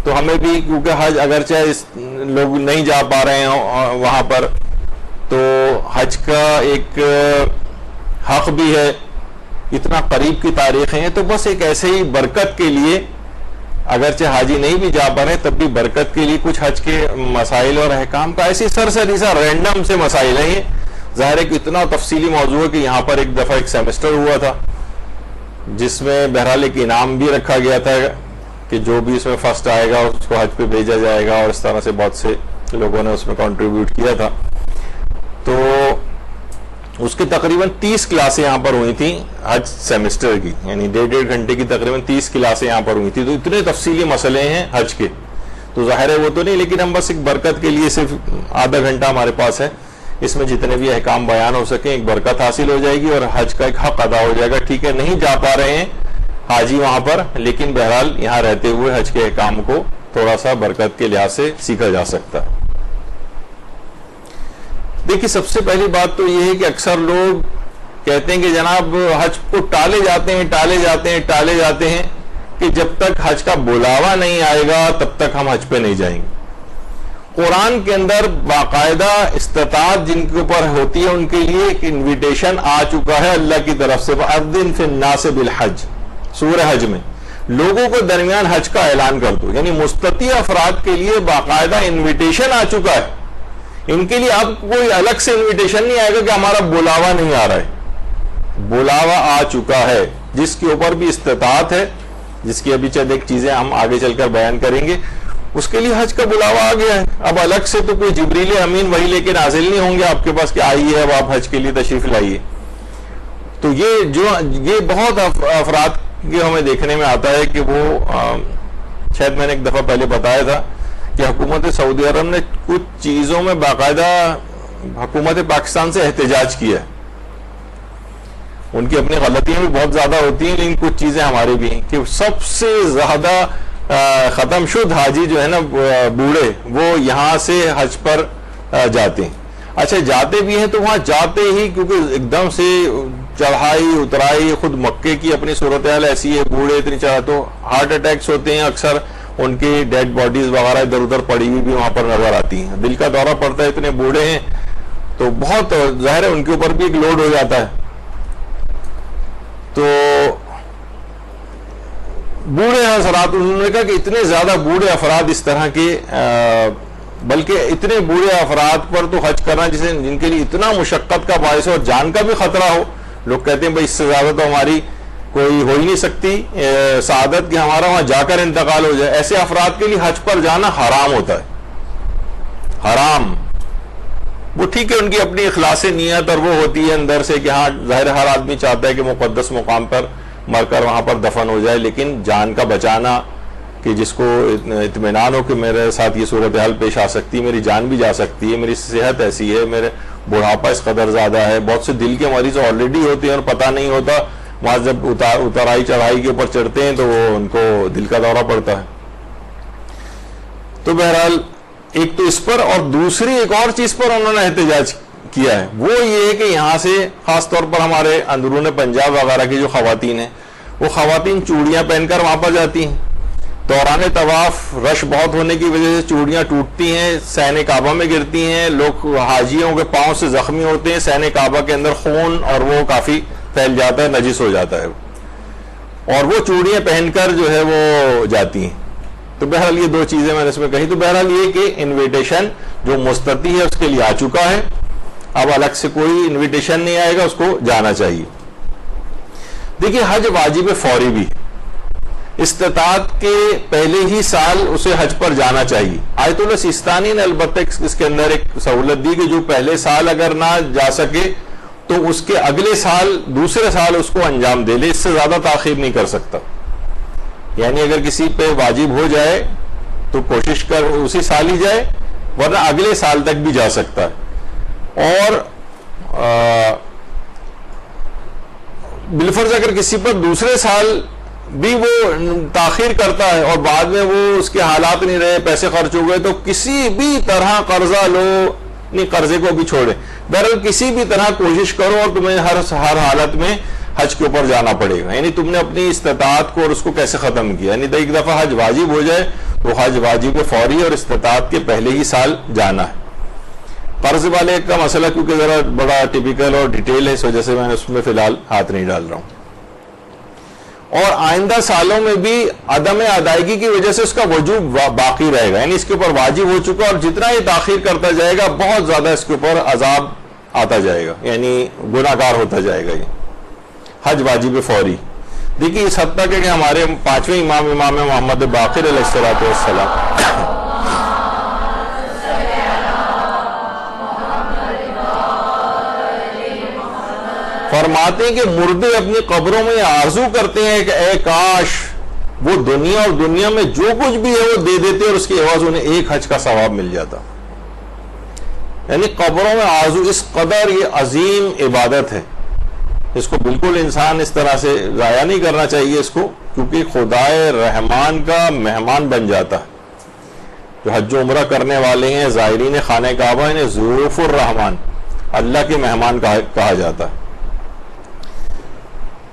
تو ہمیں بھی کیونکہ حج اگرچہ لوگ نہیں جا پا رہے ہیں وہاں پر، تو حج کا ایک حق بھی ہے، اتنا قریب کی تاریخیں ہیں، تو بس ایک ایسے ہی برکت کے لیے، اگرچہ حاجی نہیں بھی جا پا رہے تب بھی برکت کے لیے کچھ حج کے مسائل اور احکام کا ایسی سرسریسا رینڈم سے مسائل ہیں یہ. ظاہر ہے کہ اتنا تفصیلی موضوع ہے کہ یہاں پر ایک دفعہ ایک سیمسٹر ہوا تھا جس میں بہرحال ایک انعام بھی رکھا گیا تھا کہ جو بھی اس میں فرسٹ آئے گا اس کو حج پہ بھیجا جائے گا، اور اس طرح سے بہت سے لوگوں نے اس میں کنٹریبیوٹ کیا تھا. تو اس کے تقریباً 30 کلاسیں یہاں پر ہوئی تھیں حج سیمسٹر کی، یعنی 1.5 گھنٹے کی تقریباً 30 کلاسیں یہاں پر ہوئی تھیں. تو اتنے تفصیلی مسئلے ہیں حج کے، تو ظاہر ہے وہ تو نہیں، لیکن ہم بس ایک برکت کے لیے صرف آدھا گھنٹہ ہمارے پاس ہے، اس میں جتنے بھی احکام بیان ہو سکیں ایک برکت حاصل ہو جائے گی اور حج کا ایک حق ادا ہو جائے گا. ٹھیک ہے، نہیں جا پا رہے ہیں حاجی وہاں پر، لیکن بہرحال یہاں رہتے ہوئے حج کے احکام کو تھوڑا سا برکت کے لحاظ سے سیکھا جا سکتا ہے. دیکھیے سب سے پہلی بات تو یہ ہے کہ اکثر لوگ کہتے ہیں کہ جناب حج کو ٹالے جاتے ہیں کہ جب تک حج کا بلاوا نہیں آئے گا تب تک ہم حج پہ نہیں جائیں گے. قرآن کے اندر باقاعدہ استطاعت جن کے اوپر ہوتی ہے ان کے لیے ایک انویٹیشن آ چکا ہے اللہ کی طرف سے، وَأَذِّن فِي النَّاسِ بِالْحَجِّ، سورہ حج میں لوگوں کو درمیان حج کا اعلان کر دو. یعنی مستطیع افراد کے لیے باقاعدہ انویٹیشن آ چکا ہے. ان کے لیے اب کوئی الگ سے انویٹیشن نہیں آئے گا کہ ہمارا بلاوا نہیں آ رہا ہے، بلاوا آ چکا ہے. جس کے اوپر بھی استطاعت ہے، جس کی ابھی چند ایک چیزیں ہم آگے چل کر بیان کریں گے، اس کے لیے حج کا بلاوا آ گیا ہے. اب الگ سے تو کوئی جبریل امین وہی لے کے نازل نہیں ہوں گے آپ کے پاس کہ آئیے اب آپ حج کے لیے تشریف لائیے. تو یہ بہت افراد کے ہمیں دیکھنے میں آتا ہے کہ وہ شاید میں نے ایک دفعہ پہلے بتایا تھا کہ حکومت سعودی عرب نے کچھ چیزوں میں باقاعدہ حکومت پاکستان سے احتجاج کیا ہے. ان کی اپنی غلطیاں بھی بہت زیادہ ہوتی ہیں لیکن کچھ چیزیں ہماری بھی ہیں کہ سب سے زیادہ ختم شد حاجی جو ہے نا بوڑھے، وہ یہاں سے حج پر جاتے ہیں. اچھا جاتے بھی ہیں تو وہاں جاتے ہی کیونکہ ایک دم سے چڑھائی اترائی، خود مکے کی اپنی صورتحال ایسی ہے، بوڑھے اتنی چڑھا تو ہارٹ اٹیکس ہوتے ہیں، اکثر ان کی ڈیڈ باڈیز وغیرہ ادھر ادھر پڑی ہوئی بھی وہاں پر نظر آتی ہیں. دل کا دورہ پڑتا ہے، اتنے بوڑھے ہیں تو بہت ظاہر ہے ان کے اوپر بھی ایک لوڈ ہو جاتا ہے. تو بوڑھے حضرات انہوں نے کہا کہ اتنے زیادہ بوڑھے افراد اس طرح کے بلکہ اتنے بوڑھے افراد پر تو حج کرنا جن کے لیے اتنا مشقت کا باعث ہو اور جان کا بھی خطرہ ہو. لوگ کہتے ہیں بھائی اس سے زیادہ تو ہماری کوئی ہو ہی نہیں سکتی سعادت کہ ہمارا وہاں جا کر انتقال ہو جائے. ایسے افراد کے لیے حج پر جانا حرام ہوتا ہے، حرام. وہ ٹھیک ہے ان کی اپنی اخلاص نیت اور وہ ہوتی ہے اندر سے کہ ہاں ظاہر ہر آدمی چاہتا ہے کہ مقدس مقام پر مر کر وہاں پر دفن ہو جائے، لیکن جان کا بچانا کہ جس کو اطمینان ہو کہ میرے ساتھ یہ صورتحال پیش آ سکتی ہے، میری جان بھی جا سکتی ہے، میری صحت ایسی ہے، میرے بڑھاپا اس قدر زیادہ ہے. بہت سے دل کے مریض آلریڈی ہوتے ہیں اور پتہ نہیں ہوتا، وہاں جب اترائی چڑھائی کے اوپر چڑھتے ہیں تو وہ ان کو دل کا دورہ پڑتا ہے. تو بہرحال ایک تو اس پر، اور دوسری ایک اور چیز پر انہوں نے احتجاج کیا ہے، وہ یہ ہے کہ یہاں سے خاص طور پر ہمارے اندرون پنجاب وغیرہ کی جو خواتین ہیں وہ خواتین چوڑیاں پہن کر وہاں پر جاتی ہیں. دوران طواف رش بہت ہونے کی وجہ سے چوڑیاں ٹوٹتی ہیں، صحن کعبہ میں گرتی ہیں، لوگ حاجیوں کے پاؤں سے زخمی ہوتے ہیں، صحن کعبہ کے اندر خون اور وہ کافی پھیل جاتا ہے، نجس ہو جاتا ہے، اور وہ چوڑیاں پہن کر جو ہے وہ جاتی ہیں. تو بہرحال یہ دو چیزیں میں نے اس میں کہی. تو بہرحال یہ کہ انویٹیشن جو مستطیع ہے اس کے لیے آ چکا ہے، اب الگ سے کوئی انویٹیشن نہیں آئے گا، اس کو جانا چاہیے. دیکھیے حج واجب فوری بھی، استطاعت کے پہلے ہی سال اسے حج پر جانا چاہیے. آیت اللہ سیستانی نے البتہ اس کے اندر ایک سہولت دی کہ جو پہلے سال اگر نہ جا سکے تو اس کے اگلے سال دوسرے سال اس کو انجام دے لے، اس سے زیادہ تاخیر نہیں کر سکتا. یعنی اگر کسی پہ واجب ہو جائے تو کوشش کر اسی سال ہی جائے، ورنہ اگلے سال تک بھی جا سکتا ہے. اور بالفرض اگر کسی پر دوسرے سال بھی وہ تاخیر کرتا ہے اور بعد میں وہ اس کے حالات نہیں رہے، پیسے خرچ ہو گئے، تو کسی بھی طرح قرضہ لو، نہیں قرضے کو بھی چھوڑے، بہرحال کسی بھی طرح کوشش کرو اور تمہیں ہر حالت میں حج کے اوپر جانا پڑے گا. یعنی تم نے اپنی استطاعت کو اور اس کو کیسے ختم کیا. یعنی ایک دفعہ حج واجب ہو جائے تو حج واجب فوری اور استطاعت کے پہلے ہی سال جانا ہے۔ قرض والے کا مسئلہ کیونکہ ذرا بڑا ٹیپیکل اور ڈیٹیل ہے، اس وجہ سے میں نے اس میں فی الحال ہاتھ نہیں ڈال رہا ہوں۔ اور آئندہ سالوں میں بھی عدم ادائیگی کی وجہ سے اس کا وجوب باقی رہے گا، یعنی اس کے اوپر واجب ہو چکا، اور جتنا یہ تاخیر کرتا جائے گا بہت زیادہ اس کے اوپر عذاب آتا جائے گا، یعنی گناہ گار ہوتا جائے گا۔ یہ حج واجب فوری دیکھیے اس حد تک ہے کہ ہمارے پانچویں امام محمد باقر علیہ السلام فرماتے ہیں کہ مردے اپنی قبروں میں آرزو کرتے ہیں کہ اے کاش وہ دنیا اور دنیا میں جو کچھ بھی ہے وہ دے دیتے اور اس کے عوض انہیں ایک حج کا ثواب مل جاتا۔ یعنی قبروں میں آرزو اس قدر یہ عظیم عبادت ہے، اس کو بالکل انسان اس طرح سے ضائع نہیں کرنا چاہیے اس کو، کیونکہ خدائے رحمان کا مہمان بن جاتا ہے۔ جو حج و عمرہ کرنے والے ہیں زائرین خانہ کعبہ انہیں ضیوف الرحمان، اللہ کے مہمان کہا جاتا ہے۔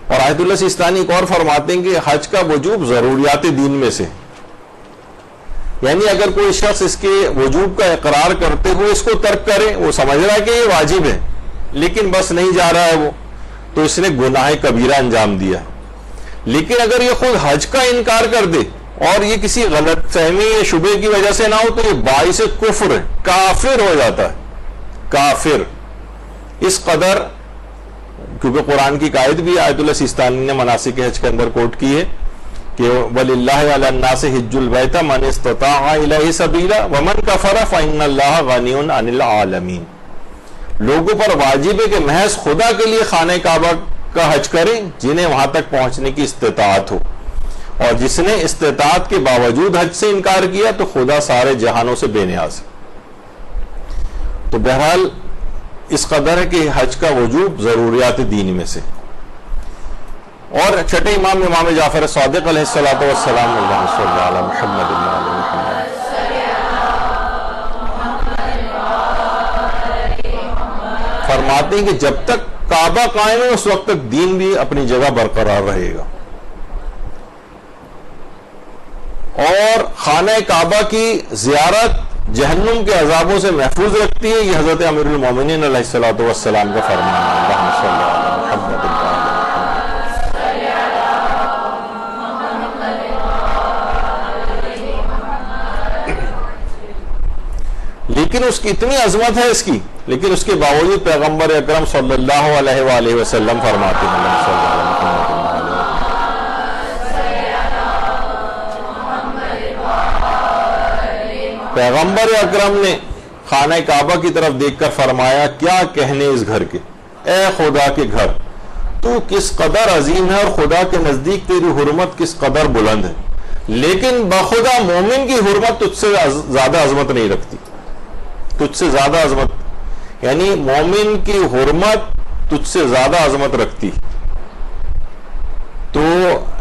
اور آیت اللہ سیستانی ایک اور فرماتے ہیں کہ حج کا وجوب ضروریات دین میں سے، یعنی اگر کوئی شخص اس کے وجوب کا اقرار کرتے ہوئے اس کو ترک کرے، وہ سمجھ رہا ہے کہ یہ واجب ہے لیکن بس نہیں جا رہا ہے وہ، تو اس نے گناہ کبیرہ انجام دیا۔ لیکن اگر یہ خود حج کا انکار کر دے اور یہ کسی غلط فہمی یا شبہ کی وجہ سے نہ ہو تو یہ باعث کفر ہے، کافر ہو جاتا ہے، کافر۔ اس قدر کیونکہ قرآن کی قائد بھی آیت اللہ سیستانی نے مناسک حج کے اندر کوٹ کی ہے کہ وَلِلَّهِ عَلَى النَّاسِ حِجُّ الْبَيْتَ مَنِ اسْتَطَاعَ إِلَيْهِ سَبِيلًا وَمَنْ كَفَرَ فَإِنَّ اللَّهَ غَنِيٌّ عَنِ الْعَالَمِينَ۔ لوگوں پر واجب ہے کہ محض خدا کے لیے خانہ کعبہ کا حج کریں جنہیں وہاں تک پہنچنے کی استطاعت ہو، اور جس نے استطاعت کے باوجود حج سے انکار کیا تو خدا سارے جہانوں سے بے نیاز ہے۔ تو بہرحال اس قدر ہے کہ حج کا وجوب ضروریات دین میں سے۔ اور چھٹے امام جعفر صادق علیہ السلام اللہم صلی علی محمد وعلی محمد فرماتے ہیں کہ جب تک کعبہ قائم ہے اس وقت تک دین بھی اپنی جگہ برقرار رہے گا، اور خانہ کعبہ کی زیارت جہنم کے عذابوں سے محفوظ رکھتی ہے۔ یہ حضرت امیر المومنین علیہ السلام کا فرمان ہے۔ اللہم صلی علی محمد لیکن اس کی اتنی عظمت ہے اس کی، لیکن اس کے باوجود پیغمبر اکرم صلی اللہ علیہ وآلہ وسلم فرماتے ہیں پیغمبر اکرم نے خانہ کعبہ کی طرف دیکھ کر فرمایا کیا کہنے اس گھر کے، اے خدا کے گھر تو کس قدر عظیم ہے اور خدا کے نزدیک تیری حرمت کس قدر بلند ہے، لیکن بخدا مومن کی حرمت تجھ سے زیادہ عظمت نہیں رکھتی، تجھ سے زیادہ عظمت، یعنی مومن کی حرمت تجھ سے زیادہ عظمت رکھتی۔ تو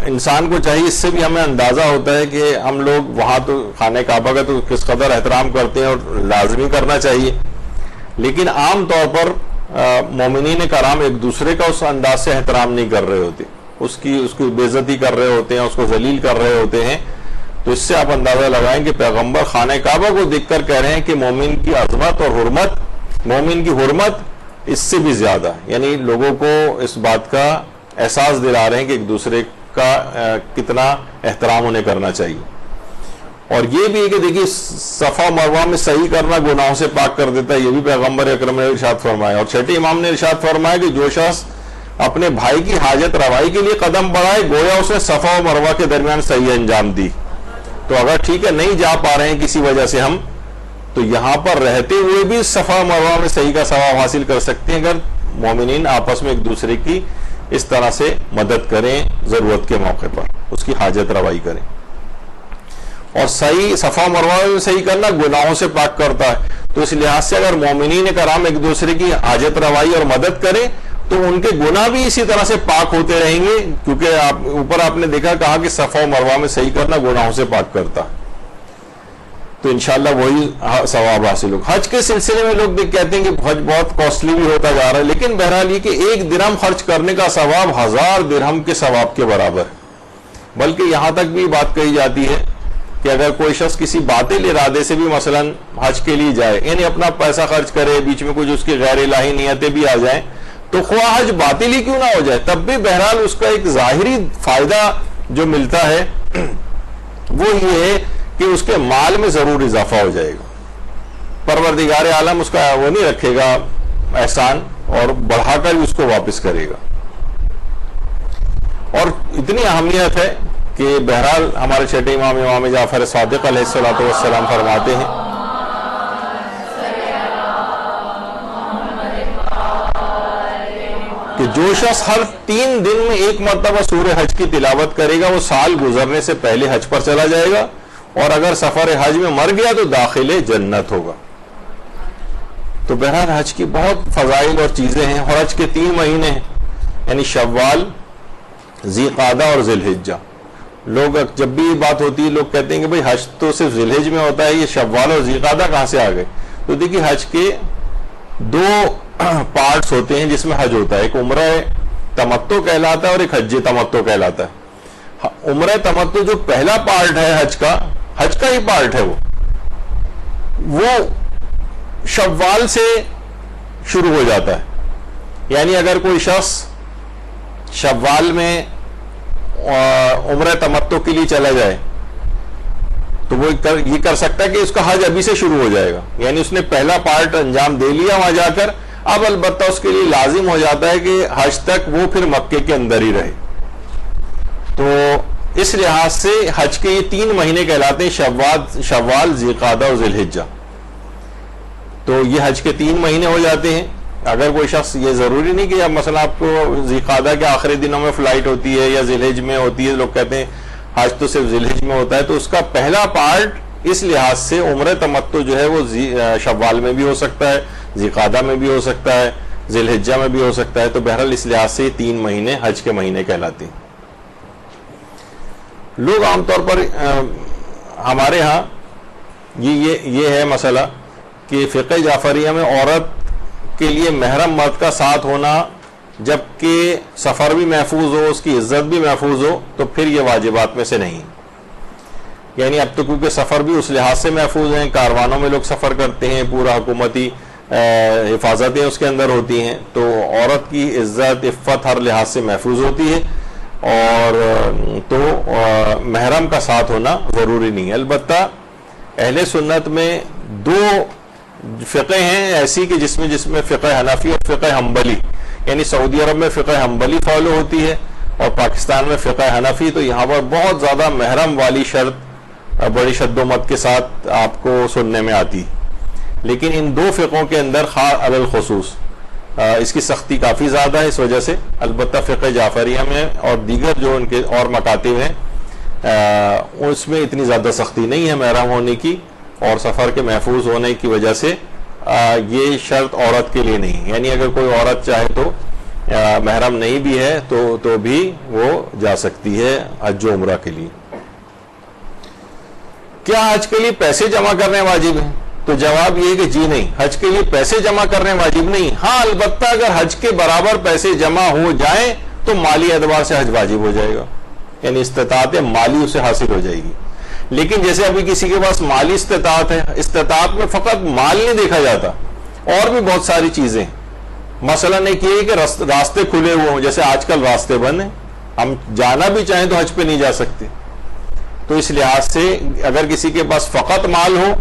انسان کو چاہیے، اس سے بھی ہمیں اندازہ ہوتا ہے کہ ہم لوگ وہاں تو خانہ کعبہ کا تو کس قدر احترام کرتے ہیں اور لازمی کرنا چاہیے، لیکن عام طور پر مومنین کرام ایک دوسرے کا اس انداز سے احترام نہیں کر رہے ہوتے، اس کی بے عزتی کر رہے ہوتے ہیں، اس کو ذلیل کر رہے ہوتے ہیں۔ تو اس سے آپ اندازہ لگائیں کہ پیغمبر خانہ کعبہ کو دیکھ کر کہہ رہے ہیں کہ مومن کی عظمت اور حرمت، مومن کی حرمت اس سے بھی زیادہ، یعنی لوگوں کو اس بات کا احساس دلا رہے ہیں کہ ایک دوسرے کا کتنا احترام انہیں کرنا چاہیے۔ اور یہ بھی ہے کہ دیکھیے صفا مروہ میں صحیح کرنا گناہوں سے پاک کر دیتا ہے، یہ بھی پیغمبر اکرم نے ارشاد فرمایا۔ اور چھٹے امام نے ارشاد فرمایا کہ جو شخص اپنے بھائی کی حاجت روائی کے لیے قدم بڑھائے گویا اس نے صفا و مروہ کے درمیان صحیح انجام دی۔ تو اگر ٹھیک ہے نہیں جا پا رہے ہیں کسی وجہ سے ہم، تو یہاں پر رہتے ہوئے بھی صفا و مروہ میں صحیح کا ثواب حاصل کر سکتے ہیں اگر مومنین آپس میں ایک دوسرے کی اس طرح سے مدد کریں، ضرورت کے موقع پر اس کی حاجت روائی کریں۔ اور صحیح صفا مروہ میں صحیح کرنا گناہوں سے پاک کرتا ہے، تو اس لحاظ سے اگر مومنین کرام ایک دوسرے کی حاجت روائی اور مدد کریں تو ان کے گناہ بھی اسی طرح سے پاک ہوتے رہیں گے، کیونکہ اوپر آپ نے دیکھا کہا کہ صفا و مروہ میں صحیح کرنا گناہوں سے پاک کرتا ہے، تو انشاءاللہ وہی ثواب حاصل ہوگا۔ حج کے سلسلے میں لوگ کہتے ہیں کہ حج بہت کاسٹلی بھی ہوتا جا رہا ہے، لیکن بہرحال یہ کہ ایک درہم خرچ کرنے کا ثواب 1000 درہم کے ثواب کے برابر ہے۔ بلکہ یہاں تک بھی بات کہی جاتی ہے کہ اگر کوئی شخص کسی باطل ارادے سے بھی مثلا حج کے لیے جائے، یعنی اپنا پیسہ خرچ کرے، بیچ میں کچھ اس کی غیر الہی نیتیں بھی آ جائیں، تو خواہ حج باطل ہی کیوں نہ ہو جائے، تب بھی بہرحال اس کا ایک ظاہری فائدہ جو ملتا ہے وہ یہ ہے کہ اس کے مال میں ضرور اضافہ ہو جائے گا، پروردگار عالم اس کا وہ نہیں رکھے گا احسان، اور بڑھا کر بھی اس کو واپس کرے گا۔ اور اتنی اہمیت ہے کہ بہرحال ہمارے چھٹے امام جعفر صادق علیہ الصلوۃ والسلام فرماتے ہیں کہ جو شخص ہر 3 دن میں ایک مرتبہ سورہ حج کی تلاوت کرے گا وہ سال گزرنے سے پہلے حج پر چلا جائے گا، اور اگر سفر حج میں مر گیا تو داخل جنت ہوگا۔ تو بہرحال حج کی بہت فضائل اور چیزیں ہیں، اور حج کے 3 مہینے ہیں، یعنی شوال، ذی قعدہ اور ذی الحجہ۔ لوگ جب بھی یہ بات ہوتی ہے لوگ کہتے ہیں کہ بھئی حج تو صرف ذی الحجہ میں ہوتا ہے، یہ شوال اور ذی قعدہ کہاں سے آ گئے؟ تو دیکھیے حج کے 2 پارٹس ہوتے ہیں جس میں حج ہوتا ہے، ایک عمرہ تمتع کہلاتا ہے اور ایک حج تمتع کہلاتا ہے۔ عمرہ تمتع جو پہلا پارٹ ہے حج کا ہی پارٹ ہے، وہ شوال سے شروع ہو جاتا ہے، یعنی اگر کوئی شخص شوال میں عمرہ تمتع کے لیے چلا جائے تو وہ یہ کر سکتا ہے کہ اس کا حج ابھی سے شروع ہو جائے گا، یعنی اس نے پہلا پارٹ انجام دے لیا وہاں جا کر، اب البتہ اس کے لیے لازم ہو جاتا ہے کہ حج تک وہ پھر مکے کے اندر ہی رہے۔ تو اس لحاظ سے حج کے یہ 3 مہینے کہلاتے ہیں، شوال، ذی قعدہ اور ذی الحجہ۔ تو یہ حج کے 3 مہینے ہو جاتے ہیں۔ اگر کوئی شخص، یہ ضروری نہیں کہ اب مثلا آپ کو ذی قعدہ کے آخری دنوں میں فلائٹ ہوتی ہے یا ذی الحجہ میں ہوتی ہے، لوگ کہتے ہیں حج تو صرف ذی الحجہ میں ہوتا ہے، تو اس کا پہلا پارٹ اس لحاظ سے عمرہ تمتع جو ہے وہ شوال میں بھی ہو سکتا ہے، ذی قعدہ میں بھی ہو سکتا ہے، ذی الحجہ میں بھی ہو سکتا ہے۔ تو بہرحال اس لحاظ سے یہ 3 مہینے حج کے مہینے کہلاتے ہیں۔ لوگ عام طور پر ہمارے ہاں یہ ہے مسئلہ کہ فقہ جعفریہ میں عورت کے لیے محرم مرد کا ساتھ ہونا، جبکہ سفر بھی محفوظ ہو، اس کی عزت بھی محفوظ ہو، تو پھر یہ واجبات میں سے نہیں، یعنی اب تو کیونکہ سفر بھی اس لحاظ سے محفوظ ہیں، کاروانوں میں لوگ سفر کرتے ہیں، پورا حکومتی حفاظتیں اس کے اندر ہوتی ہیں، تو عورت کی عزت عفت ہر لحاظ سے محفوظ ہوتی ہے، اور تو محرم کا ساتھ ہونا ضروری نہیں ہے۔ البتہ اہل سنت میں 2 فقہ ہیں ایسی کہ جس میں فقہ حنفی اور فقہ حنبلی، یعنی سعودی عرب میں فقہ حنبلی فالو ہوتی ہے اور پاکستان میں فقہ حنفی، تو یہاں پر بہت زیادہ محرم والی شرط بڑی شد و مت کے ساتھ آپ کو سننے میں آتی، لیکن ان 2 فقہوں کے اندر خاص علی الخصوص اس کی سختی کافی زیادہ ہے اس وجہ سے۔ البتہ فقہ جعفریہ میں اور دیگر جو ان کے اور مکاتب ہیں اس میں اتنی زیادہ سختی نہیں ہے محرم ہونے کی، اور سفر کے محفوظ ہونے کی وجہ سے یہ شرط عورت کے لیے نہیں، یعنی اگر کوئی عورت چاہے تو محرم نہیں بھی ہے تو بھی وہ جا سکتی ہے حج و عمرہ کے لیے۔ کیا حج کے لیے پیسے جمع کرنے واجب ہیں؟ تو جواب یہ ہے کہ جی نہیں، حج کے لیے پیسے جمع کرنے واجب نہیں، ہاں البتہ اگر حج کے برابر پیسے جمع ہو جائیں تو مالی اعتبار سے حج واجب ہو جائے گا، یعنی استطاعت مالی اسے حاصل ہو جائے گی۔ لیکن جیسے ابھی کسی کے پاس مالی استطاعت ہے، استطاعت میں فقط مال نہیں دیکھا جاتا، اور بھی بہت ساری چیزیں، مثلا ایک یہ کہ راستے کھلے ہوئے ہوں، جیسے آج کل راستے بند ہیں، ہم جانا بھی چاہیں تو حج پہ نہیں جا سکتے، تو اس لحاظ سے اگر کسی کے پاس فقط مال ہو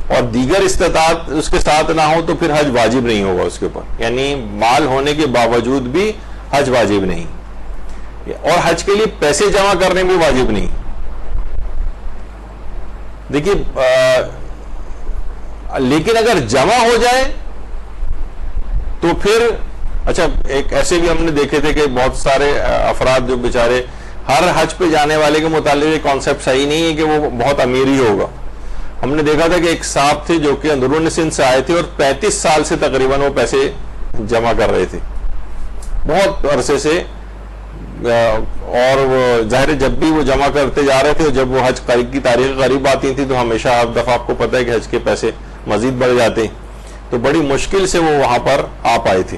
اور دیگر استطاعت اس کے ساتھ نہ ہو تو پھر حج واجب نہیں ہوگا اس کے اوپر، یعنی مال ہونے کے باوجود بھی حج واجب نہیں، اور حج کے لیے پیسے جمع کرنے بھی واجب نہیں۔ دیکھیے لیکن اگر جمع ہو جائے تو پھر اچھا، ایک ایسے بھی ہم نے دیکھے تھے کہ بہت سارے افراد جو بیچارے ہر حج پہ جانے والے کے متعلق کانسیپٹ صحیح نہیں ہے کہ وہ بہت امیر ہی ہوگا۔ ہم نے دیکھا تھا کہ ایک صاحب تھے جو کہ اندرون سندھ سے آئے تھے اور 35 سال سے تقریباً وہ پیسے جمع کر رہے تھے، بہت عرصے سے، اور وہ ظاہر جب بھی وہ جمع کرتے جا رہے تھے، جب وہ حج کی تاریخ قریب آتی تھی تو ہمیشہ ہر دفعہ آپ کو پتہ ہے کہ حج کے پیسے مزید بڑھ جاتے، تو بڑی مشکل سے وہ وہاں پر آ پائے تھے۔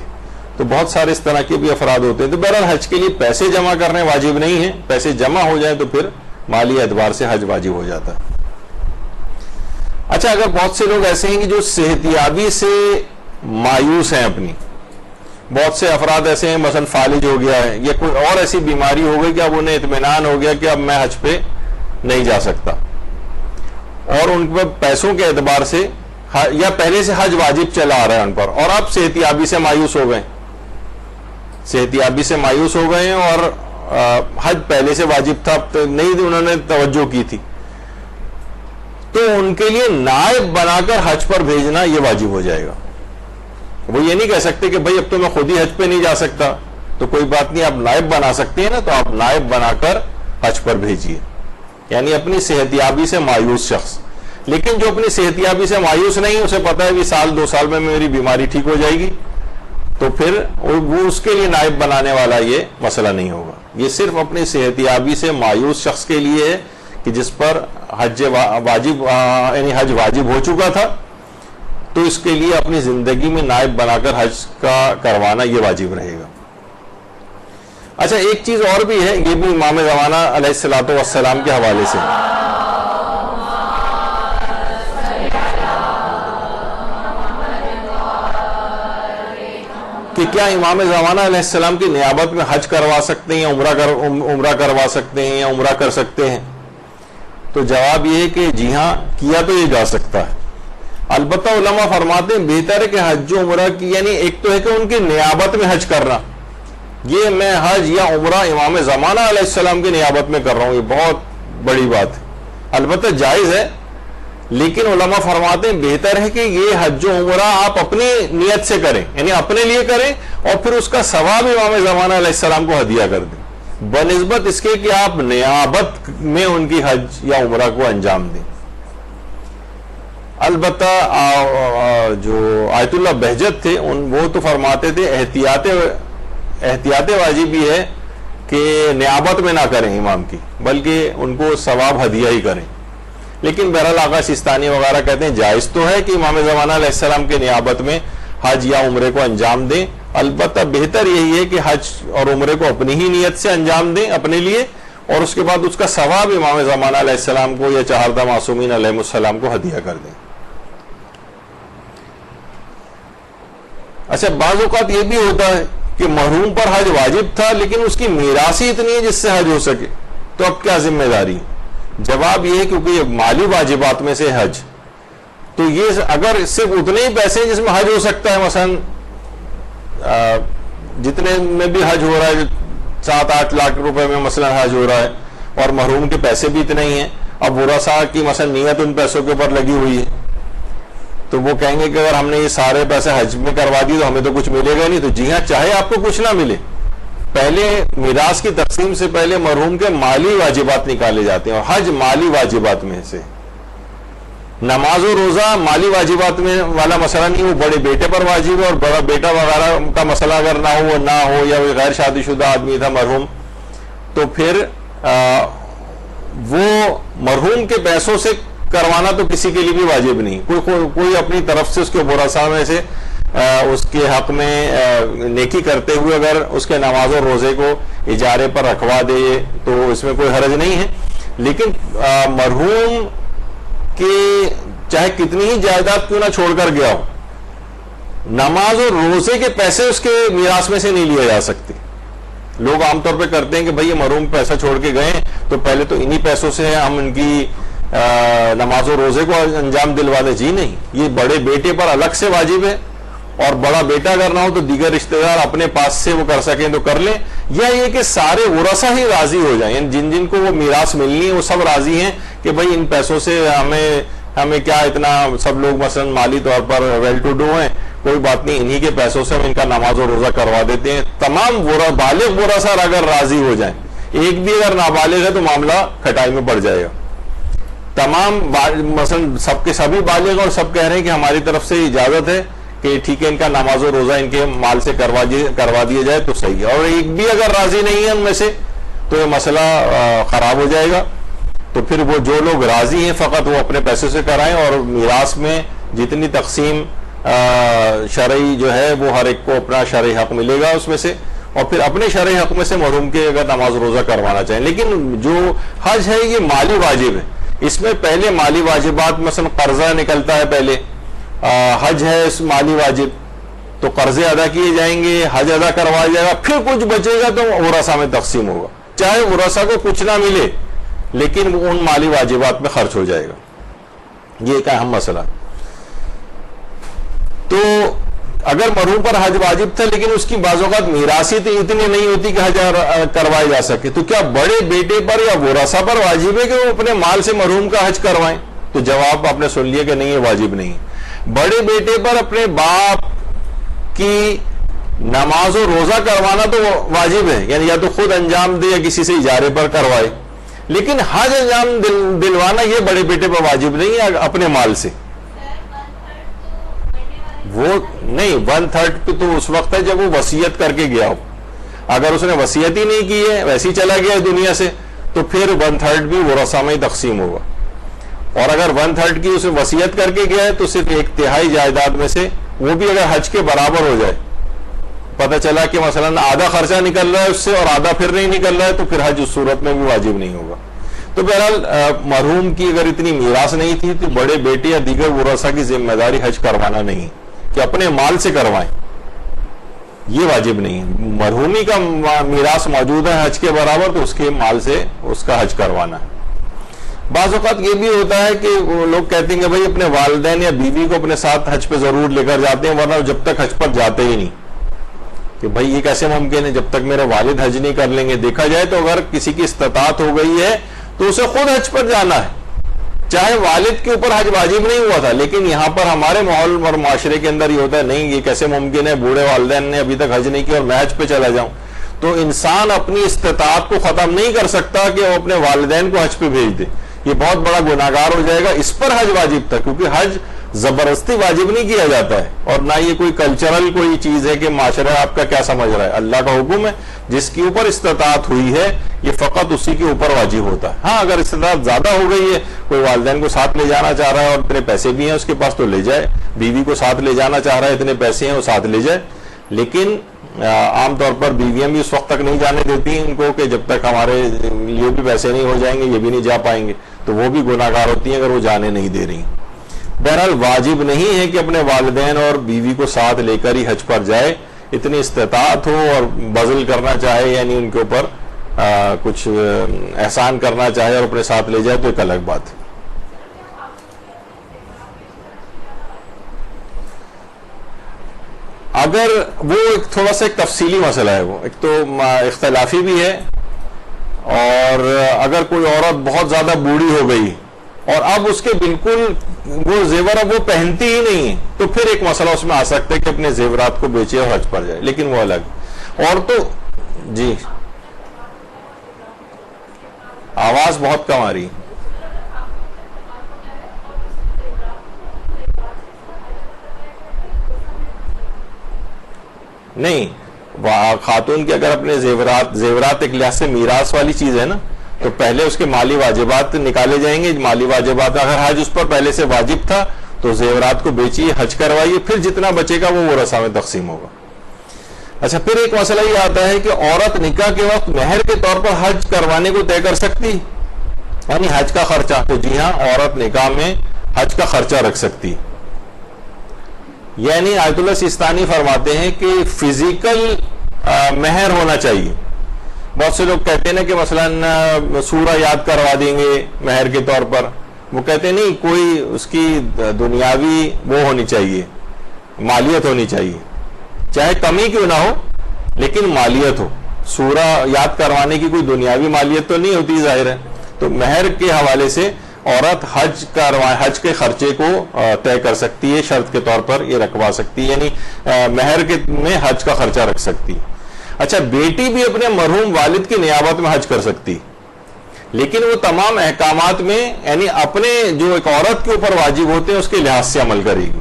تو بہت سارے اس طرح کے بھی افراد ہوتے ہیں۔ تو بہرحال حج کے لیے پیسے جمع کرنے واجب نہیں ہیں، پیسے جمع ہو جائیں تو پھر مالی اعتبار سے حج واجب ہو جاتا ہے۔ اچھا اگر بہت سے لوگ ایسے ہیں کہ جو صحت یابی سے مایوس ہیں اپنی، بہت سے افراد ایسے ہیں مثلا فالج ہو گیا ہے یا کوئی اور ایسی بیماری ہو گئی کہ اب انہیں اطمینان ہو گیا کہ اب میں حج پہ نہیں جا سکتا، اور ان پہ پیسوں کے اعتبار سے یا پہلے سے حج واجب چلا آ رہا ہے ان پر، اور اب صحت یابی سے مایوس ہو گئے، صحت یابی سے مایوس ہو گئے ہیں اور حج پہلے سے واجب تھا نہیں انہوں نے توجہ کی تھی، تو ان کے لیے نائب بنا کر حج پر بھیجنا یہ واجب ہو جائے گا۔ وہ یہ نہیں کہہ سکتے کہ بھائی اب تو میں خود ہی حج پہ نہیں جا سکتا، تو کوئی بات نہیں، آپ نائب بنا سکتے ہیں نا، تو آپ نائب بنا کر حج پر بھیجیے، یعنی اپنی صحت یابی سے مایوس شخص۔ لیکن جو اپنی صحت یابی سے مایوس نہیں، اسے پتا ہے کہ سال 2 سال میں میری بیماری ٹھیک ہو جائے گی، تو پھر وہ اس کے لیے نائب بنانے والا یہ مسئلہ نہیں ہوگا۔ یہ صرف اپنی صحت یابی سے مایوس شخص کے لیے ہے کہ جس پر حج واجب یعنی حج واجب ہو چکا تھا، تو اس کے لیے اپنی زندگی میں نائب بنا کر حج کا کروانا یہ واجب رہے گا۔ اچھا ایک چیز اور بھی ہے، یہ بھی امام زمانہ علیہ الصلوۃ والسلام کے حوالے سے، کہ کیا امام زمانہ علیہ السلام کی نیابت میں حج کروا سکتے ہیں یا عمرہ کروا سکتے ہیں یا عمرہ کر سکتے ہیں؟ تو جواب یہ ہے کہ جی ہاں، کیا تو یہ جا سکتا ہے، البتہ علماء فرماتے ہیں بہتر ہے کہ حج و عمرہ کی، یعنی ایک تو ہے کہ ان کی نیابت میں حج کرنا، یہ میں حج یا عمرہ امام زمانہ علیہ السلام کی نیابت میں کر رہا ہوں، یہ بہت بڑی بات ہے، البتہ جائز ہے، لیکن علماء فرماتے ہیں بہتر ہے کہ یہ حج و عمرہ آپ اپنی نیت سے کریں، یعنی اپنے لیے کریں، اور پھر اس کا ثواب امام زمانہ علیہ السلام کو ہدیہ کر دیں، بنسبت اس کے کہ آپ نیابت میں ان کی حج یا عمرہ کو انجام دیں۔ البتہ جو آیت اللہ بہجت تھے وہ تو فرماتے تھے احتیاط واجب بھی ہے کہ نیابت میں نہ کریں امام کی، بلکہ ان کو ثواب ہدیہ ہی کریں، لیکن بہرحال آقا سیستانی وغیرہ کہتے ہیں جائز تو ہے کہ امام زمانہ علیہ السلام کے نیابت میں حج یا عمرے کو انجام دیں، البتہ بہتر یہی ہے کہ حج اور عمرے کو اپنی ہی نیت سے انجام دیں اپنے لیے، اور اس کے بعد اس کا ثواب امام زمانہ علیہ السلام کو یا چہاردہ معصومین علیہ السلام کو ہدیہ کر دیں۔ اچھا بعض اوقات یہ بھی ہوتا ہے کہ محروم پر حج واجب تھا لیکن اس کی میراث ہی اتنی ہے جس سے حج ہو سکے، تو اب کیا ذمہ داری؟ جواب یہ ہے کیونکہ یہ مالی واجبات میں سے حج، تو یہ اگر صرف اتنے ہی پیسے ہیں جس میں حج ہو سکتا ہے، مثلا جتنے میں بھی حج ہو رہا ہے 7-8 لاکھ روپے میں مثلا حج ہو رہا ہے، اور محروم کے پیسے بھی اتنے ہی ہیں، اب ورثاء کی مثلا نیت ان پیسوں کے اوپر لگی ہوئی ہے، تو وہ کہیں گے کہ اگر ہم نے یہ سارے پیسے حج میں کروا دیے تو ہمیں تو کچھ ملے گا نہیں، تو جی ہاں چاہے آپ کو کچھ نہ ملے، پہلے میراث کی تقسیم سے پہلے مرحوم کے مالی واجبات نکالے جاتے ہیں، اور حج مالی واجبات میں سے، نماز و روزہ مالی واجبات میں والا مسئلہ نہیں، وہ بڑے بیٹے پر واجب ہے، اور بڑا بیٹا وغیرہ کا مسئلہ اگر نہ ہو، وہ نہ ہو، یا وہ غیر شادی شدہ آدمی تھا مرحوم، تو پھر وہ مرحوم کے پیسوں سے کروانا تو کسی کے لیے بھی واجب نہیں، کوئی اپنی طرف سے اس کے ورثاء میں سے اس کے حق میں نیکی کرتے ہوئے اگر اس کے نماز و روزے کو اجارے پر رکھوا دے تو اس میں کوئی حرج نہیں ہے، لیکن مرحوم کہ چاہے کتنی ہی جائیداد کیوں نہ چھوڑ کر گیا ہو، نماز اور روزے کے پیسے اس کے میراث میں سے نہیں لیے جا سکتے۔ لوگ عام طور پہ کرتے ہیں کہ بھئی یہ مرحوم پیسہ چھوڑ کے گئے تو پہلے تو انہی پیسوں سے ہم ان کی نماز و روزے کو انجام دلوا دیں، جی نہیں، یہ بڑے بیٹے پر الگ سے واجب ہے، اور بڑا بیٹا اگر نہ ہو تو دیگر رشتہ دار اپنے پاس سے وہ کر سکیں تو کر لیں، یا یہ کہ سارے ورثاء ہی راضی ہو جائیں، یعنی جن جن کو وہ میراث ملنی ہے وہ سب راضی ہیں کہ بھئی ان پیسوں سے ہمیں کیا اتنا، سب لوگ مثلا مالی طور پر ویل ٹو ڈو ہیں، کوئی بات نہیں، انہی کے پیسوں سے ہم ان کا نماز و روزہ کروا دیتے ہیں۔ تمام بالغ ورثاء اگر راضی ہو جائیں، ایک بھی اگر نابالغ ہے تو معاملہ کھٹائی میں پڑ جائے گا۔ تمام مثلا سب کے سبھی بالغ اور سب کہہ رہے ہیں کہ ہماری طرف سے اجازت ہے کہ ٹھیک ہے ان کا نماز و روزہ ان کے مال سے کروا دیا جائے تو صحیح ہے، اور ایک بھی اگر راضی نہیں ہے ان میں سے تو یہ مسئلہ خراب ہو جائے گا۔ تو پھر وہ جو لوگ راضی ہیں فقط وہ اپنے پیسے سے کرائیں، اور میراث میں جتنی تقسیم شرعی جو ہے وہ ہر ایک کو اپنا شرعی حق ملے گا اس میں سے، اور پھر اپنے شرعی حق میں سے محروم کے اگر نماز روزہ کروانا چاہیں۔ لیکن جو حج ہے یہ مالی واجب ہے، اس میں پہلے مالی واجبات مثلا قرضہ نکلتا ہے، پہلے حج ہے اس مالی واجب، تو قرضے ادا کیے جائیں گے، حج ادا کروایا جائے گا، پھر کچھ بچے گا تو ورثہ میں تقسیم ہوگا، چاہے ورثہ کو کچھ نہ ملے لیکن وہ ان مالی واجبات میں خرچ ہو جائے گا. یہ ایک اہم مسئلہ. تو اگر مرحوم پر حج واجب تھا لیکن اس کی بعض اوقات میراث ہی اتنی نہیں ہوتی کہ حج کروائے جا سکے، تو کیا بڑے بیٹے پر یا ورثہ پر واجب ہے کہ وہ اپنے مال سے مرحوم کا حج کروائیں؟ تو جواب آپ نے سن لیا کہ نہیں، یہ واجب نہیں. بڑے بیٹے پر اپنے باپ کی نماز و روزہ کروانا تو واجب ہے، یعنی یا تو خود انجام دے یا کسی سے اجارے پر کروائے، لیکن حج انجام دلوانا یہ بڑے بیٹے پر واجب نہیں ہے اپنے مال سے. وہ نہیں، 1/3 پہ تو اس وقت ہے جب وہ وصیت کر کے گیا ہو. اگر اس نے وصیت ہی نہیں کی ہے، ویسے ہی چلا گیا ہے دنیا سے، تو پھر 1/3 بھی ورثہ میں تقسیم ہوگا. اور اگر 1/3 کی اسے وصیت کر کے گیا ہے تو صرف 1/3 جائیداد میں سے، وہ بھی اگر حج کے برابر ہو جائے، پتہ چلا کہ مثلا آدھا خرچہ نکل رہا ہے اس سے اور آدھا پھر نہیں نکل رہا ہے، تو پھر حج اس صورت میں بھی واجب نہیں ہوگا. تو بہرحال مرحوم کی اگر اتنی میراث نہیں تھی تو بڑے بیٹے یا دیگر ورثہ کی ذمہ داری حج کروانا نہیں کہ اپنے مال سے کروائیں، یہ واجب نہیں ہے. مرحومی کا میراث موجود ہے حج کے برابر تو اس کے مال سے اس کا حج کروانا ہے. بعض اوقات یہ بھی ہوتا ہے کہ وہ لوگ کہتے ہیں کہ بھائی اپنے والدین یا بیوی کو اپنے ساتھ حج پہ ضرور لے کر جاتے ہیں، ورنہ جب تک حج پر جاتے ہی نہیں. کہ بھائی یہ کیسے ممکن ہے جب تک میرے والد حج نہیں کر لیں گے؟ دیکھا جائے تو اگر کسی کی استطاعت ہو گئی ہے تو اسے خود حج پر جانا ہے، چاہے والد کے اوپر حج واجب نہیں ہوا تھا. لیکن یہاں پر ہمارے ماحول اور معاشرے کے اندر یہ ہوتا ہے نہیں، یہ کیسے ممکن ہے، بوڑھے والدین نے ابھی تک حج نہیں کیا اور میں حج پہ چلا جاؤں. تو انسان اپنی استطاعت کو ختم نہیں کر سکتا کہ وہ اپنے والدین کو حج پہ بھیج دے، یہ بہت بڑا گناہگار ہو جائے گا. اس پر حج واجب تھا کیونکہ حج زبردستی واجب نہیں کیا جاتا ہے، اور نہ یہ کوئی کلچرل کوئی چیز ہے کہ معاشرہ آپ کا کیا سمجھ رہا ہے. اللہ کا حکم ہے، جس کے اوپر استطاعت ہوئی ہے یہ فقط اسی کے اوپر واجب ہوتا ہے. ہاں اگر استطاعت زیادہ ہو گئی ہے، کوئی والدین کو ساتھ لے جانا چاہ رہا ہے اور اتنے پیسے بھی ہیں اس کے پاس تو لے جائے، بیوی کو ساتھ لے جانا چاہ رہا ہے اتنے پیسے ہیں وہ ساتھ لے جائے. لیکن عام طور پر بیویاں بھی اس وقت تک نہیں جانے دیتی ان کو کہ جب تک ہمارے لیے بھی پیسے نہیں ہو جائیں گے یہ بھی نہیں جا پائیں گے، تو وہ بھی گناہگار ہوتی ہیں اگر وہ جانے نہیں دے رہی. بہرحال واجب نہیں ہے کہ اپنے والدین اور بیوی کو ساتھ لے کر ہی حج پر جائے. اتنی استطاعت ہو اور بذل کرنا چاہے، یعنی ان کے اوپر کچھ احسان کرنا چاہے اور اپنے ساتھ لے جائے تو ایک الگ بات ہے. اگر وہ ایک تھوڑا سا ایک تفصیلی مسئلہ ہے، وہ ایک تو اختلافی بھی ہے، اور اگر کوئی عورت بہت زیادہ بوڑھی ہو گئی اور اب اس کے بالکل وہ زیور اب وہ پہنتی ہی نہیں ہے تو پھر ایک مسئلہ اس میں آ سکتا ہے کہ اپنے زیورات کو بیچے اور حج پر جائے، لیکن وہ الگ. اور تو جی آواز بہت کم آ رہی ہے. نہیں، خاتون کے اگر اپنے زیورات ایک لحاظ سے میراث والی چیز ہے نا، تو پہلے اس کے مالی واجبات نکالے جائیں گے. مالی واجبات اگر حج اس پر پہلے سے واجب تھا تو زیورات کو بیچیے، حج کروائیے، پھر جتنا بچے گا وہ ورثہ میں تقسیم ہوگا. اچھا، پھر ایک مسئلہ یہ آتا ہے کہ عورت نکاح کے وقت مہر کے طور پر حج کروانے کو طے کر سکتی، یعنی حج کا خرچہ. تو جی ہاں، عورت نکاح میں حج کا خرچہ رکھ سکتی. یعنی آیت اللہ سیستانی فرماتے ہیں کہ فزیکل مہر ہونا چاہیے. بہت سے لوگ کہتے ہیں نا کہ مثلا سورہ یاد کروا دیں گے مہر کے طور پر، وہ کہتے ہیں نہیں، کوئی اس کی دنیاوی وہ ہونی چاہیے، مالیت ہونی چاہیے، چاہے کمی کیوں نہ ہو لیکن مالیت ہو. سورہ یاد کروانے کی کوئی دنیاوی مالیت تو نہیں ہوتی ظاہر ہے. تو مہر کے حوالے سے عورت حج کے خرچے کو طے کر سکتی ہے، شرط کے طور پر یہ رکھوا سکتی ہے، یعنی مہر میں حج کا خرچہ رکھ سکتی. اچھا، بیٹی بھی اپنے مرحوم والد کی نیابت میں حج کر سکتی، لیکن وہ تمام احکامات میں یعنی اپنے جو ایک عورت کے اوپر واجب ہوتے ہیں اس کے لحاظ سے عمل کرے گی.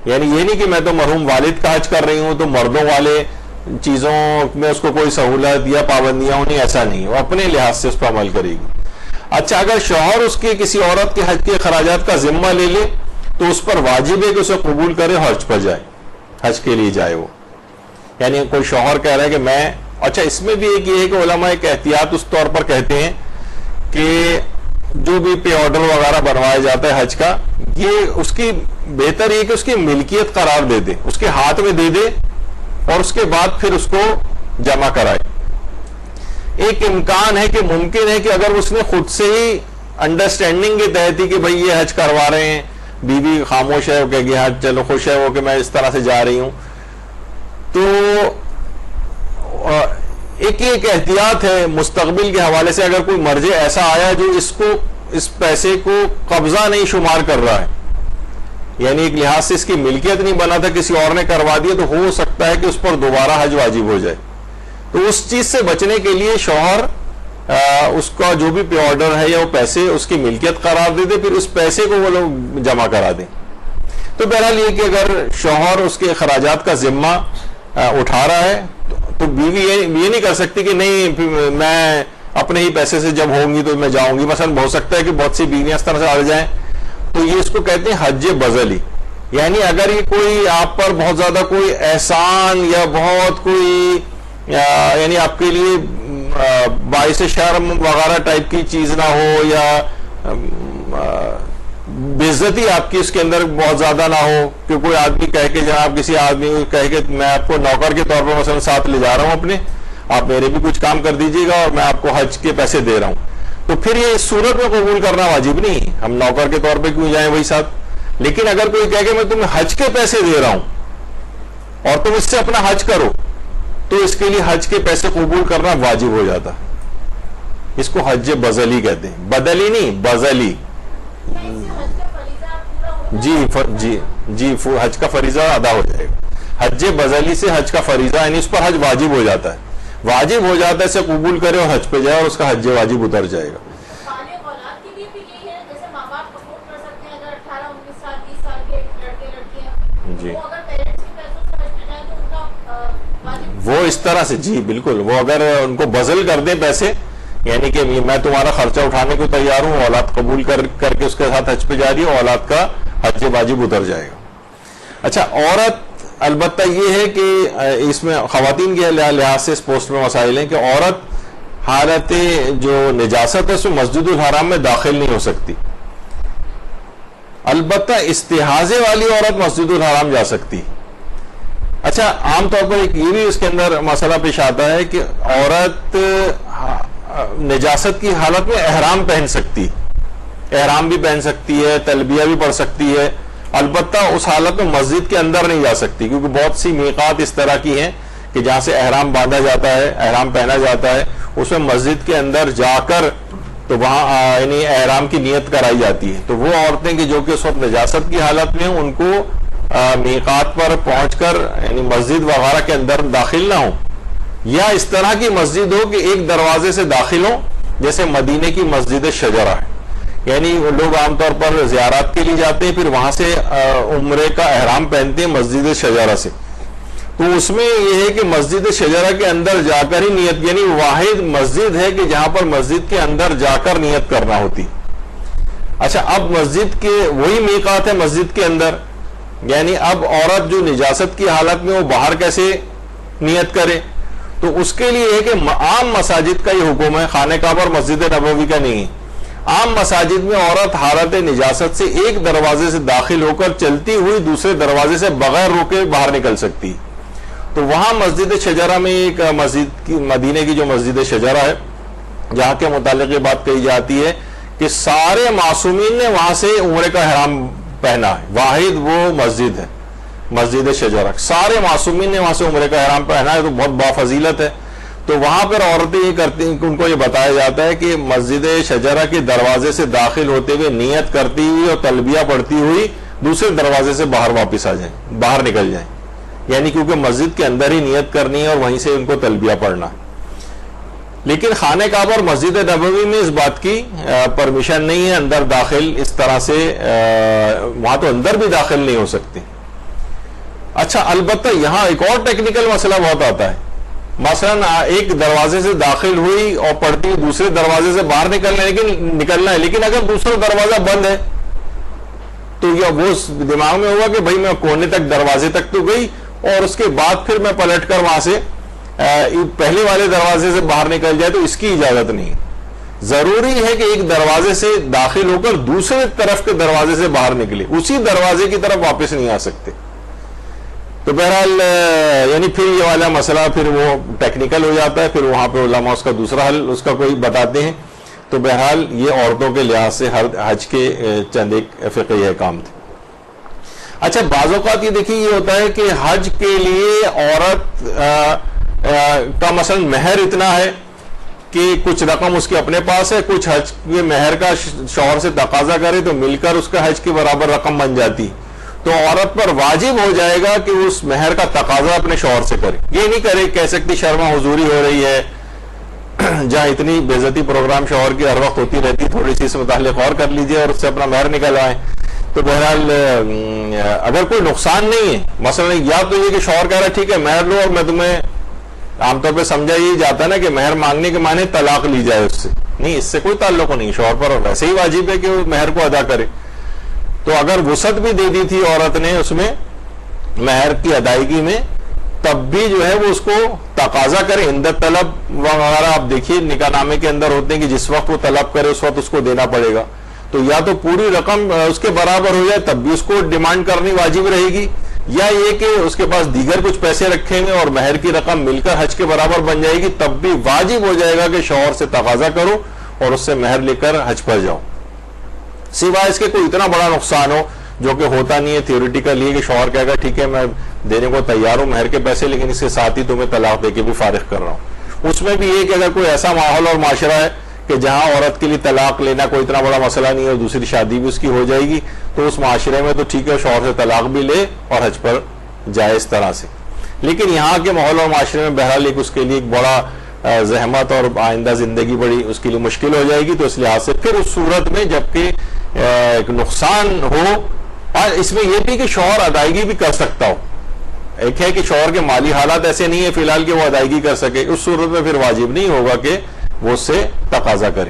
یعنی یہ نہیں کہ میں تو مرحوم والد کا حج کر رہی ہوں تو مردوں والے چیزوں میں اس کو کوئی سہولت یا پابندیاں ہونی، ایسا نہیں، وہ اپنے لحاظ سے اس پر عمل کرے گی. اچھا، اگر شوہر اس کی کسی عورت کے حج کے اخراجات کا ذمہ لے لے تو اس پر واجب ہے کہ اسے قبول کرے، حج پر جائے، حج کے لیے جائے. وہ یعنی کوئی شوہر کہہ رہا ہے کہ میں، اچھا اس میں بھی ایک یہ ہے کہ علماء ایک احتیاط اس طور پر کہتے ہیں کہ جو بھی پے آرڈر وغیرہ بنوایا جاتا ہے حج کا، یہ اس کی بہتر یہ کہ اس کی ملکیت قرار دے دے، اس کے ہاتھ میں دے دے اور اس کے بعد پھر اس کو جمع کرائے۔ ایک امکان ہے کہ ممکن ہے کہ اگر اس نے خود سے ہی انڈرسٹینڈنگ کے تحت ہی کہ بھئی یہ حج کروا رہے ہیں، بیوی خاموش ہے، وہ کہے گی ہاں چلو خوش ہے وہ کہ میں اس طرح سے جا رہی ہوں، تو ایک احتیاط ہے مستقبل کے حوالے سے، اگر کوئی مرجع ایسا آیا جو اس پیسے کو قبضہ نہیں شمار کر رہا ہے، یعنی ایک لحاظ سے اس کی ملکیت نہیں بنا تھا، کسی اور نے کروا دیا، تو ہو سکتا ہے کہ اس پر دوبارہ حج واجب ہو جائے۔ تو اس چیز سے بچنے کے لیے شوہر اس کا جو بھی پے آرڈر ہے یا وہ پیسے اس کی ملکیت قرار دے دے، پھر اس پیسے کو وہ لوگ جمع کرا دیں۔ تو بہرحال یہ کہ اگر شوہر اس کے اخراجات کا ذمہ اٹھا رہا ہے تو بیوی یہ نہیں کر سکتی کہ نہیں میں اپنے ہی پیسے سے جب ہوں گی تو میں جاؤں گی۔ مثلا ہو سکتا ہے کہ بہت سی بیویاں اس طرح سے اڑ جائیں، تو یہ اس کو کہتے ہیں حج بذلی، یعنی اگر یہ کوئی آپ پر بہت زیادہ کوئی احسان یا بہت کوئی یعنی آپ کے لیے باعث شرم وغیرہ ٹائپ کی چیز نہ ہو، یا بے عزتی آپ کی اس کے اندر بہت زیادہ نہ ہو کہ کوئی آدمی کہہ کے جناب کسی آدمی کو کہہ کہ میں آپ کو نوکر کے طور پر مثلا ساتھ لے جا رہا ہوں اپنے، آپ میرے بھی کچھ کام کر دیجیے گا اور میں آپ کو حج کے پیسے دے رہا ہوں، تو پھر یہ اس صورت میں قبول کرنا واجب نہیں، ہم نوکر کے طور پہ کیوں جائیں وہی ساتھ۔ لیکن اگر کوئی کہے کہ میں تمہیں حج کے پیسے دے رہا ہوں اور تم اس سے اپنا حج کرو، تو اس کے لیے حج کے پیسے قبول کرنا واجب ہو جاتا، اس کو حج بذلی کہتے ہیں، بدلی نہیں بذلی۔ جی حج کا فریضہ ادا ہو جائے گا، حج بذلی سے حج کا فریضہ یعنی اس پر حج واجب ہو جاتا ہے، واجب ہو جاتا ہے، اسے قبول کرے اور حج پہ جائے اور اس کا حج واجب اتر جائے گا۔ جی وہ اس طرح سے، جی بالکل، وہ اگر ان کو بذل کر دیں پیسے، یعنی کہ میں تمہارا خرچہ اٹھانے کو تیار ہوں، اولاد قبول کر کے اس کے ساتھ حج پہ جا رہی ہے، اولاد کا حج واجب اتر جائے گا۔ اچھا، عورت البتہ یہ ہے کہ اس میں خواتین کے لحاظ سے اس پوسٹ میں مسائل ہیں کہ عورت حالت جو نجاست ہے اس میں مسجد الحرام میں داخل نہیں ہو سکتی، البتہ استحاضے والی عورت مسجد الحرام جا سکتی۔ اچھا، عام طور پر ایک یہ بھی اس کے اندر مسئلہ پیش آتا ہے کہ عورت نجاست کی حالت میں احرام پہن سکتی، احرام بھی پہن سکتی ہے، تلبیہ بھی پڑھ سکتی ہے، البتہ اس حالت میں مسجد کے اندر نہیں جا سکتی، کیونکہ بہت سی میقات اس طرح کی ہیں کہ جہاں سے احرام باندھا جاتا ہے، احرام پہنا جاتا ہے، اس میں مسجد کے اندر جا کر تو وہاں یعنی احرام کی نیت کرائی جاتی ہے۔ تو وہ عورتیں کہ جو کہ اس وقت نجاست کی حالت میں ہیں، ان کو میقات پر پہنچ کر یعنی مسجد وغیرہ کے اندر داخل نہ ہوں، یا اس طرح کی مسجد ہو کہ ایک دروازے سے داخل ہوں، جیسے مدینے کی مسجد شجرہ ہے، یعنی لوگ عام طور پر زیارات کے لیے جاتے ہیں، پھر وہاں سے عمرے کا احرام پہنتے ہیں مسجد شجرہ سے، تو اس میں یہ ہے کہ مسجد شجرہ کے اندر جا کر ہی نیت، یعنی واحد مسجد ہے کہ جہاں پر مسجد کے اندر جا کر نیت کرنا ہوتی۔ اچھا، اب مسجد کے وہی میقات ہے مسجد کے اندر، یعنی اب عورت جو نجاست کی حالت میں وہ باہر کیسے نیت کرے؟ تو اس کے لیے ہے کہ عام مساجد کا یہ حکم ہے، خانہ کعبہ اور مسجد نبوی کا نہیں ہے۔ عام مساجد میں عورت حالت نجاست سے ایک دروازے سے داخل ہو کر چلتی ہوئی دوسرے دروازے سے بغیر روکے باہر نکل سکتی۔ تو وہاں مسجد شجرہ میں ایک مسجد کی، مدینے کی جو مسجد شجرہ ہے، جہاں کے متعلق یہ بات کہی جاتی ہے کہ سارے معصومین نے وہاں سے عمرے کا احرام پہنا ہے، واحد وہ مسجد ہے مسجد شجرہ، سارے معصومین نے وہاں سے عمرے کا احرام پہنا ہے، تو بہت بافضیلت ہے۔ تو وہاں پر عورتیں یہ کرتی ہیں کہ ان کو یہ بتایا جاتا ہے کہ مسجد شجرہ کے دروازے سے داخل ہوتے ہوئے نیت کرتی ہوئی اور تلبیہ پڑھتی ہوئی دوسرے دروازے سے باہر واپس آ جائیں، باہر نکل جائیں، یعنی کیونکہ مسجد کے اندر ہی نیت کرنی ہے اور وہیں سے ان کو تلبیہ پڑھنا ہے۔ لیکن خانہ کعبہ اور مسجد نبوی میں اس بات کی پرمیشن نہیں ہے، اندر داخل اس طرح سے وہاں تو اندر بھی داخل نہیں ہو سکتے۔ اچھا، البتہ یہاں ایک اور ٹیکنیکل مسئلہ بہت آتا ہے، مثلا ایک دروازے سے داخل ہوئی اور پڑھتی دوسرے دروازے سے باہر نکلنا ہے، لیکن اگر دوسرا دروازہ بند ہے تو یہ وہ دماغ میں ہوا کہ بھائی میں کونے تک دروازے تک تو گئی اور اس کے بعد پھر میں پلٹ کر وہاں سے پہلے والے دروازے سے باہر نکل جائے، تو اس کی اجازت نہیں، ضروری ہے کہ ایک دروازے سے داخل ہو کر دوسرے طرف کے دروازے سے باہر نکلے، اسی دروازے کی طرف واپس نہیں آ سکتے. تو بہرحال یعنی پھر یہ والا مسئلہ پھر وہ ٹیکنیکل ہو جاتا ہے، پھر وہاں پہ علماء اس کا دوسرا حل اس کا کوئی بتاتے ہیں. تو بہرحال یہ عورتوں کے لحاظ سے ہر حج کے چند ایک فقہی احکام تھے. اچھا بعض اوقات یہ دیکھیے یہ ہوتا ہے کہ حج کے لیے عورت کا مثلا مہر اتنا ہے کہ کچھ رقم اس کے اپنے پاس ہے، کچھ حج کے مہر کا شوہر سے تقاضا کرے تو مل کر اس کا حج کے برابر رقم بن جاتی. تو عورت پر واجب ہو جائے گا کہ اس مہر کا تقاضا اپنے شوہر سے کرے. یہ نہیں کرے کہہ سکتی شرما حضوری ہو رہی ہے، جہاں اتنی بے عزتی پروگرام شوہر کی ہر وقت ہوتی رہتی، تھوڑی سی اس متعلق اور کر لیجئے اور اس سے اپنا مہر نکلوائیں. تو بہرحال اگر کوئی نقصان نہیں ہے، مثلا یا تو یہ کہ شوہر کہہ رہا ہے ٹھیک ہے مہر لو اور میں تمہیں، عام طور پہ سمجھا یہ جاتا ہے نا کہ مہر مانگنے کے معنی طلاق لی جائے اس سے، نہیں، اس سے کوئی تعلق نہیں. شوہر پر ویسے ہی واجب ہے کہ وہ مہر کو ادا کرے. تو اگر وسعت بھی دے دی تھی عورت نے اس میں مہر کی ادائیگی میں، تب بھی جو ہے وہ اس کو تقاضا کرے. عندت طلب وغیرہ آپ دیکھیے نکاح نامے کے اندر ہوتے ہیں کہ جس وقت وہ طلب کرے اس وقت اس کو دینا پڑے گا. تو یا تو پوری رقم اس کے برابر ہو جائے تب بھی اس کو ڈیمانڈ کرنی واجب رہے گی، یا یہ کہ اس کے پاس دیگر کچھ پیسے رکھیں گے اور مہر کی رقم مل کر حج کے برابر بن جائے گی، تب بھی واجب ہو جائے گا کہ شوہر سے تقاضا کرو اور اس سے مہر لے کر حج پر جاؤ. سوائے اس کے کوئی اتنا بڑا نقصان ہو جو کہ ہوتا نہیں ہے تھیوریٹیکل، یہ کہ شوہر کہے گا ٹھیک ہے میں دینے کو تیار ہوں مہر کے پیسے، لیکن اس کے ساتھ ہی تمہیں طلاق دے کے بھی فارغ کر رہا ہوں. اس میں بھی یہ کہ اگر کوئی ایسا ماحول اور معاشرہ ہے کہ جہاں عورت کے لیے طلاق لینا کوئی اتنا بڑا مسئلہ نہیں ہے اور دوسری شادی بھی اس کی ہو جائے گی، تو اس معاشرے میں تو ٹھیک ہے شوہر سے طلاق بھی لے اور حج پر جائے اس طرح سے. لیکن یہاں کے ماحول اور معاشرے میں بہرحال ایک اس کے لیے ایک بڑا زحمت اور آئندہ زندگی بڑی اس کے لیے مشکل ہو جائے گی. تو اس لحاظ سے پھر اس صورت میں جبکہ ایک نقصان ہو، اور اس میں یہ بھی کہ شوہر ادائیگی بھی کر سکتا ہو، ایک ہے کہ شوہر کے مالی حالات ایسے نہیں ہے فی الحال کہ وہ ادائیگی کر سکے، اس صورت میں پھر واجب نہیں ہوگا کہ وہ اس سے تقاضا کرے.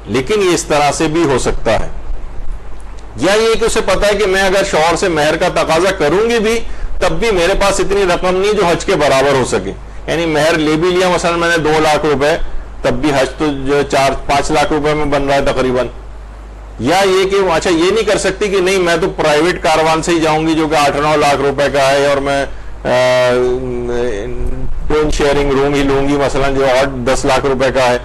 لیکن یہ اس طرح سے بھی ہو سکتا ہے، یا یہ کہ اسے پتا ہے کہ میں اگر شوہر سے مہر کا تقاضا کروں گی بھی تب بھی میرے پاس اتنی رقم نہیں جو حج کے برابر ہو سکے. یعنی مہر لے بھی لیا مثلا میں نے 2 لاکھ روپے، تب بھی حج تو جو 4-5 لاکھ روپے میں بن رہا ہے تقریباً. یا یہ کہ اچھا یہ نہیں کر سکتی کہ نہیں میں تو پرائیویٹ کاروان سے ہی جاؤں گی جو کہ 8-9 لاکھ روپے کا ہے اور میں ٹوین شیئرنگ روم ہی لوں گی مثلا جو اور 10 لاکھ روپے کا ہے.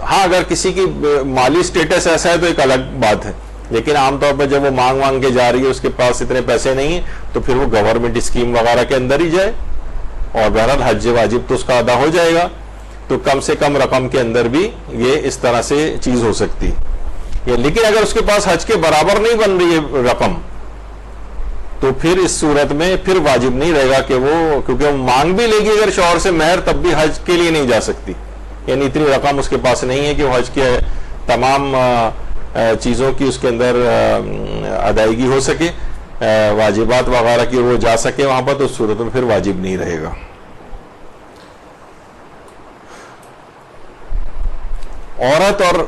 ہاں اگر کسی کی مالی سٹیٹس ایسا ہے تو ایک الگ بات ہے، لیکن عام طور پہ جب وہ مانگ کے جا رہی ہے اس کے پاس اتنے پیسے نہیں ہیں تو پھر وہ گورنمنٹ اسکیم وغیرہ کے اندر ہی جائے اور بہرحال حج واجب تو اس کا ادا ہو جائے گا. تو کم سے کم رقم کے اندر بھی یہ اس طرح سے چیز ہو سکتی ہے. لیکن اگر اس کے پاس حج کے برابر نہیں بن رہی ہے رقم تو پھر اس صورت میں پھر واجب نہیں رہے گا کہ وہ، کیونکہ وہ مانگ بھی لے گی اگر شوہر سے مہر تب بھی حج کے لیے نہیں جا سکتی. یعنی اتنی رقم اس کے پاس نہیں ہے کہ وہ حج کے تمام چیزوں کی اس کے اندر ادائیگی ہو سکے، واجبات وغیرہ کی وہ جا سکے وہاں پر، تو اس صورت میں پھر واجب نہیں رہے گا. عورت اور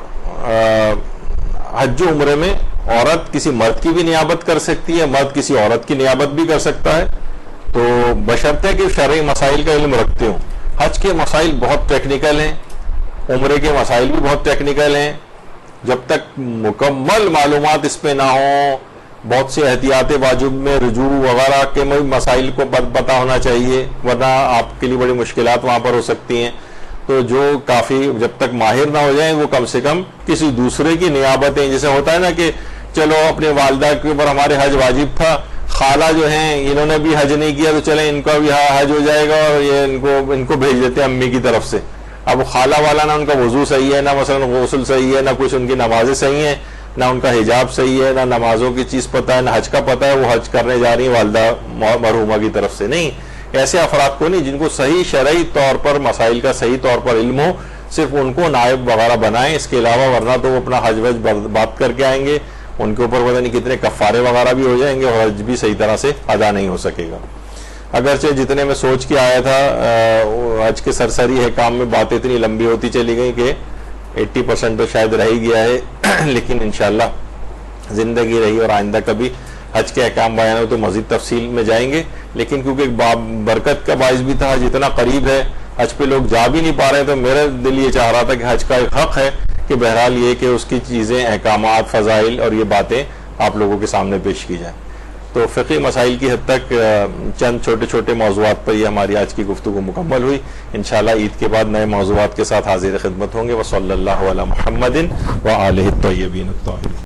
حج و عمرے میں عورت کسی مرد کی بھی نیابت کر سکتی ہے، مرد کسی عورت کی نیابت بھی کر سکتا ہے، تو بشرطے کہ شرعی مسائل کا علم رکھتے ہوں. حج کے مسائل بہت ٹیکنیکل ہیں، عمرے کے مسائل بھی بہت ٹیکنیکل ہیں. جب تک مکمل معلومات اس پہ نہ ہوں، بہت سے احتیاط واجب میں رجوع وغیرہ کے مسائل کو پتہ ہونا چاہیے، ورنہ آپ کے لیے بڑی مشکلات وہاں پر ہو سکتی ہیں. تو جو کافی جب تک ماہر نہ ہو جائیں وہ کم سے کم کسی دوسرے کی نیابتیں، جیسے ہوتا ہے نا کہ چلو اپنے والدہ کے اوپر ہمارے حج واجب تھا، خالہ جو ہیں انہوں نے بھی حج نہیں کیا تو چلیں ان کا بھی حج ہو جائے گا اور یہ ان کو بھیج دیتے ہیں امی کی طرف سے. اب خالہ والا نہ ان کا وضو صحیح ہے، نہ مثلا غسل صحیح ہے، نہ کچھ ان کی نمازیں صحیح ہیں، نہ ان کا حجاب صحیح ہے، نہ نمازوں کی چیز پتہ ہے، نہ حج کا پتہ ہے، وہ حج کرنے جا رہی ہیں والدہ مرحومہ کی طرف سے. نہیں، ایسے افراد کو نہیں، جن کو صحیح شرعی طور پر مسائل کا صحیح طور پر علم ہو صرف ان کو نائب وغیرہ بنائیں. اس کے علاوہ ورنہ تو وہ اپنا حج وج بات کر کے آئیں گے، ان کے اوپر پتہ نہیں کتنے کفارے وغیرہ بھی ہو جائیں گے اور حج بھی صحیح طرح سے ادا نہیں ہو سکے گا. اگرچہ جتنے میں سوچ کے آیا تھا حج کے سرسری احکام میں باتیں اتنی لمبی ہوتی چلی گئی کہ 80% تو شاید رہ ہی گیا ہے، لیکن انشاءاللہ زندگی رہی اور آئندہ کبھی حج کے احکام بیان ہو تو مزید تفصیل میں جائیں گے. لیکن کیونکہ ایک برکت کا باعث بھی تھا، جتنا قریب ہے حج پہ لوگ جا بھی نہیں پا رہے، تو میرا دل یہ چاہ رہا تھا کہ حج کا ایک حق ہے کہ بہرحال یہ کہ اس کی چیزیں، احکامات، فضائل اور یہ باتیں آپ لوگوں کے سامنے پیش کی جائیں. تو فقہی مسائل کی حد تک چند چھوٹے چھوٹے موضوعات پر یہ ہماری آج کی گفتگو مکمل ہوئی. انشاءاللہ عید کے بعد نئے موضوعات کے ساتھ حاضر خدمت ہوں گے. وصلی اللہ علی محمد وآلہ الطیبین الطاہرین.